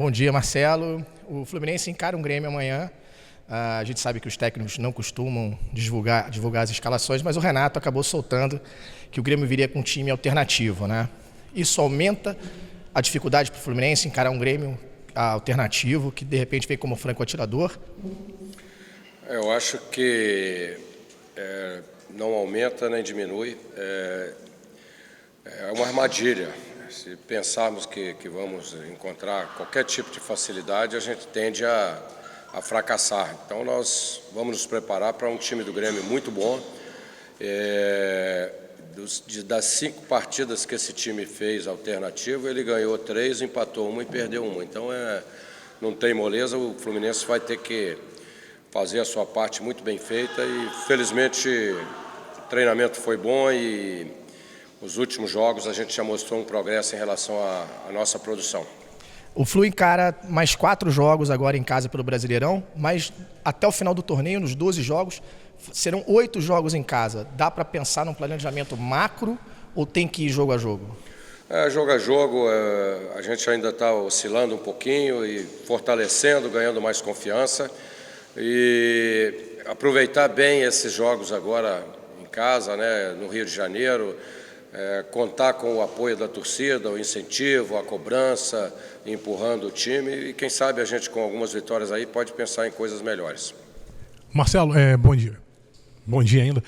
Bom dia, Marcelo. O Fluminense encara um Grêmio amanhã. A gente sabe que os técnicos não costumam divulgar as escalações, mas o Renato acabou soltando que o Grêmio viria com um time alternativo, né? Isso aumenta a dificuldade para o Fluminense encarar um Grêmio alternativo, que de repente vem como franco atirador? Eu acho que não aumenta nem diminui. É uma armadilha. Se pensarmos que vamos encontrar qualquer tipo de facilidade, a gente tende a fracassar. Então nós vamos nos preparar para um time do Grêmio muito bom. Das 5 partidas que esse time fez alternativo, ele ganhou 3, empatou 1 e perdeu 1. Então não tem moleza, o Fluminense vai ter que fazer a sua parte muito bem feita e felizmente o treinamento foi bom e os últimos jogos a gente já mostrou um progresso em relação à nossa produção. O Flu encara mais 4 jogos agora em casa pelo Brasileirão, mas até o final do torneio, nos 12 jogos, serão 8 jogos em casa. Dá para pensar num planejamento macro ou tem que ir jogo a jogo? Jogo a jogo, a gente ainda está oscilando um pouquinho e fortalecendo, ganhando mais confiança. E aproveitar bem esses jogos agora em casa, né, no Rio de Janeiro, contar com o apoio da torcida, o incentivo, a cobrança, empurrando o time e quem sabe a gente com algumas vitórias aí pode pensar em coisas melhores. Marcelo, bom dia. Bom dia ainda.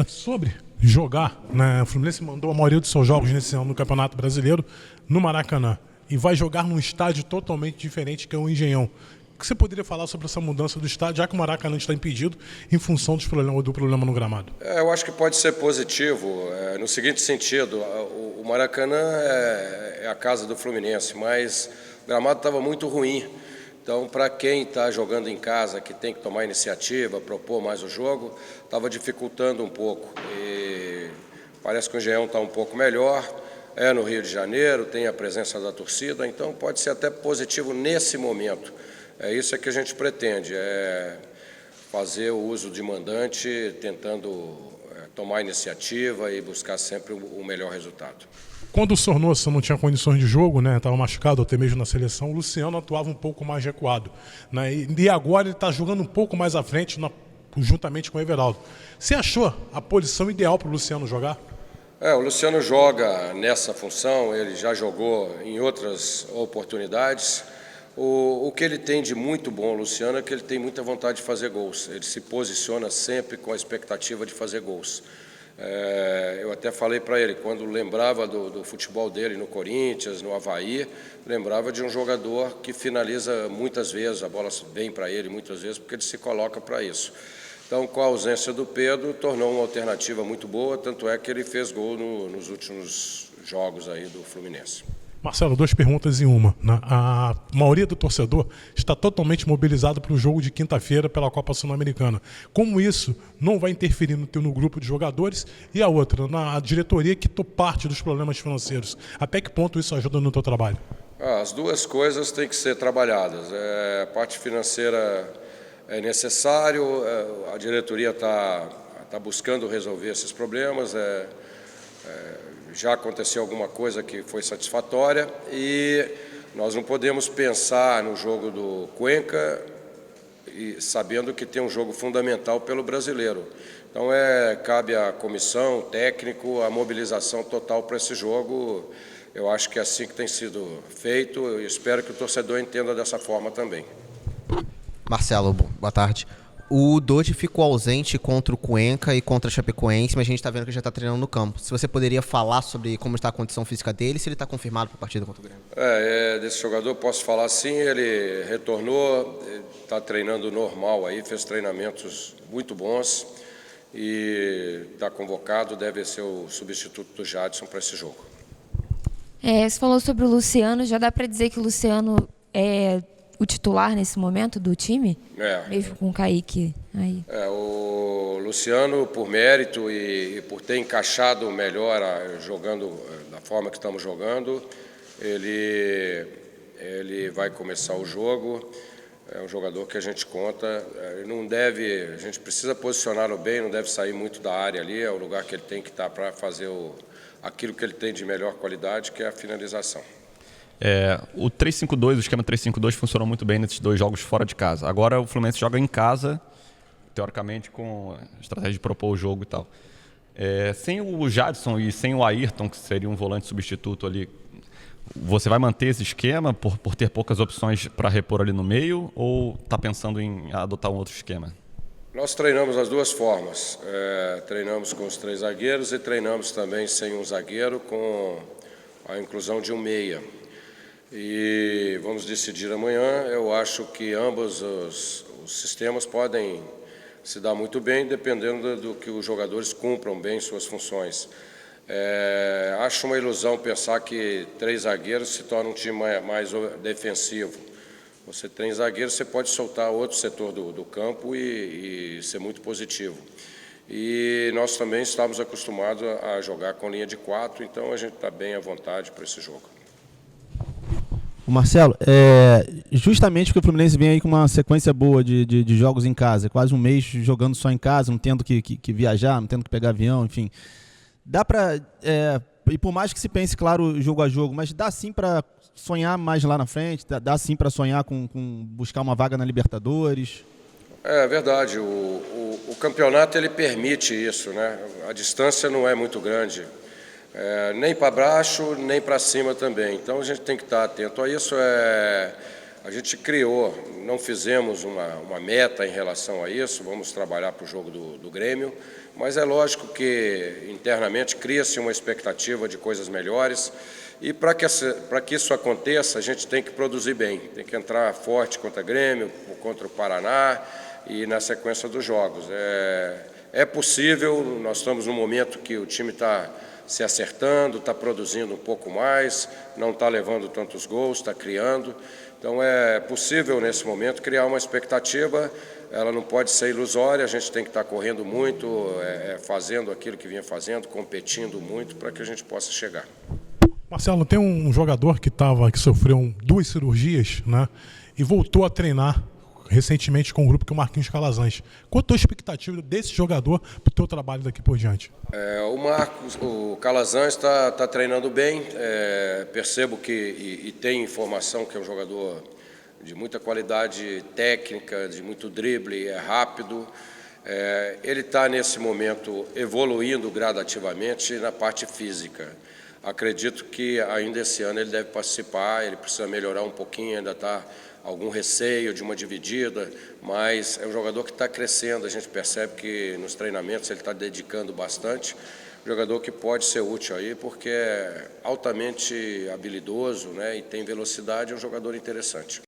Sobre jogar, né, o Fluminense mandou a maioria dos seus jogos nesse ano no Campeonato Brasileiro no Maracanã e vai jogar num estádio totalmente diferente que é o Engenhão. O que você poderia falar sobre essa mudança do estádio, já que o Maracanã está impedido em função do problema no gramado? Eu acho que pode ser positivo, no seguinte sentido, o Maracanã é a casa do Fluminense, mas o gramado estava muito ruim. Então, para quem está jogando em casa, que tem que tomar iniciativa, propor mais o jogo, estava dificultando um pouco. E parece que o Engenhão está um pouco melhor, no Rio de Janeiro, tem a presença da torcida, então pode ser até positivo nesse momento. Isso que a gente pretende, fazer o uso de mandante, tentando tomar iniciativa e buscar sempre o melhor resultado. Quando o Sornosa não tinha condições de jogo, né, estava machucado até mesmo na seleção, o Luciano atuava um pouco mais recuado, né, e agora ele está jogando um pouco mais à frente, juntamente com o Everaldo. Você achou a posição ideal para o Luciano jogar? O Luciano joga nessa função, ele já jogou em outras oportunidades. O que ele tem de muito bom, Luciano, é que ele tem muita vontade de fazer gols. Ele se posiciona sempre com a expectativa de fazer gols. Eu até falei para ele, quando lembrava do futebol dele no Corinthians, no Avaí, lembrava de um jogador que finaliza muitas vezes, a bola vem para ele muitas vezes, porque ele se coloca para isso. Então, com a ausência do Pedro, tornou uma alternativa muito boa, tanto é que ele fez gol nos últimos jogos aí do Fluminense. Marcelo, 2 perguntas em uma. A maioria do torcedor está totalmente mobilizado para o jogo de quinta-feira pela Copa Sul-Americana. Como isso não vai interferir no grupo de jogadores? E a outra, na diretoria que parte dos problemas financeiros. Até que ponto isso ajuda no teu trabalho? As duas coisas têm que ser trabalhadas. A parte financeira é necessário, a diretoria está buscando resolver esses problemas. Já aconteceu alguma coisa que foi satisfatória e nós não podemos pensar no jogo do Cuenca sabendo que tem um jogo fundamental pelo brasileiro. Então cabe à comissão, técnico, a mobilização total para esse jogo. Eu acho que é assim que tem sido feito e espero que o torcedor entenda dessa forma também. Marcelo, boa tarde. O Dodi ficou ausente contra o Cuenca e contra a Chapecoense, mas a gente está vendo que ele já está treinando no campo. Se você poderia falar sobre como está a condição física dele e se ele está confirmado para a partida contra o Grêmio? Desse jogador posso falar sim, ele retornou, está treinando normal aí, fez treinamentos muito bons e está convocado, deve ser o substituto do Jadson para esse jogo. Você falou sobre o Luciano, já dá para dizer que o Luciano é o titular nesse momento do time? Mesmo com o Kaique aí. O Luciano, por mérito e por ter encaixado melhor jogando da forma que estamos jogando, ele vai começar o jogo. É um jogador que a gente conta, a gente precisa posicioná-lo bem, não deve sair muito da área ali, é o lugar que ele tem que estar para fazer aquilo que ele tem de melhor qualidade, que é a finalização. O 3-5-2, o esquema 3-5-2 funcionou muito bem nesses 2 jogos fora de casa. Agora o Fluminense joga em casa, teoricamente com a estratégia de propor o jogo e tal. Sem o Jadson e sem o Ayrton, que seria um volante substituto ali, você vai manter esse esquema por ter poucas opções para repor ali no meio, ou está pensando em adotar um outro esquema? Nós treinamos das 2 formas. Treinamos com os 3 zagueiros e treinamos também sem um zagueiro, com a inclusão de um meia. E vamos decidir amanhã. Eu acho que ambos os sistemas podem se dar muito bem, dependendo do que os jogadores cumpram bem suas funções. Acho uma ilusão pensar que 3 zagueiros se torna um time mais defensivo. Você tem zagueiros, você pode soltar outro setor do campo e ser muito positivo. E nós também estamos acostumados a jogar com linha de 4, então a gente está bem à vontade para esse jogo. O Marcelo, justamente porque o Fluminense vem aí com uma sequência boa de jogos em casa, quase um mês jogando só em casa, não tendo que viajar, não tendo que pegar avião, enfim. Dá para, e por mais que se pense, claro, jogo a jogo, mas dá sim para sonhar mais lá na frente, dá sim para sonhar com buscar uma vaga na Libertadores? É verdade, o campeonato ele permite isso, né? A distância não é muito grande. Nem para baixo, nem para cima também. Então a gente tem que estar atento a isso. A gente criou, não fizemos uma meta em relação a isso, vamos trabalhar para o jogo do Grêmio, mas é lógico que internamente cria-se uma expectativa de coisas melhores e para que isso aconteça a gente tem que produzir bem, tem que entrar forte contra o Grêmio, contra o Paraná e na sequência dos jogos. É possível, nós estamos num momento que o time está se acertando, está produzindo um pouco mais, não está levando tantos gols, está criando. Então é possível nesse momento criar uma expectativa, ela não pode ser ilusória, a gente tem que estar correndo muito, fazendo aquilo que vinha fazendo, competindo muito para que a gente possa chegar. Marcelo, tem um jogador que sofreu 2 cirurgias, né, e voltou a treinar recentemente com um grupo que é o Marquinhos Calazans. Qual a tua expectativa desse jogador para o teu trabalho daqui por diante? O Calazans está treinando bem, percebo que tem informação que é um jogador de muita qualidade técnica, de muito drible, é rápido. Ele está nesse momento evoluindo gradativamente na parte física. Acredito que ainda esse ano ele deve participar, ele precisa melhorar um pouquinho, ainda está algum receio de uma dividida, mas é um jogador que está crescendo, a gente percebe que nos treinamentos ele está dedicando bastante, jogador que pode ser útil aí, porque é altamente habilidoso, né, e tem velocidade, é um jogador interessante.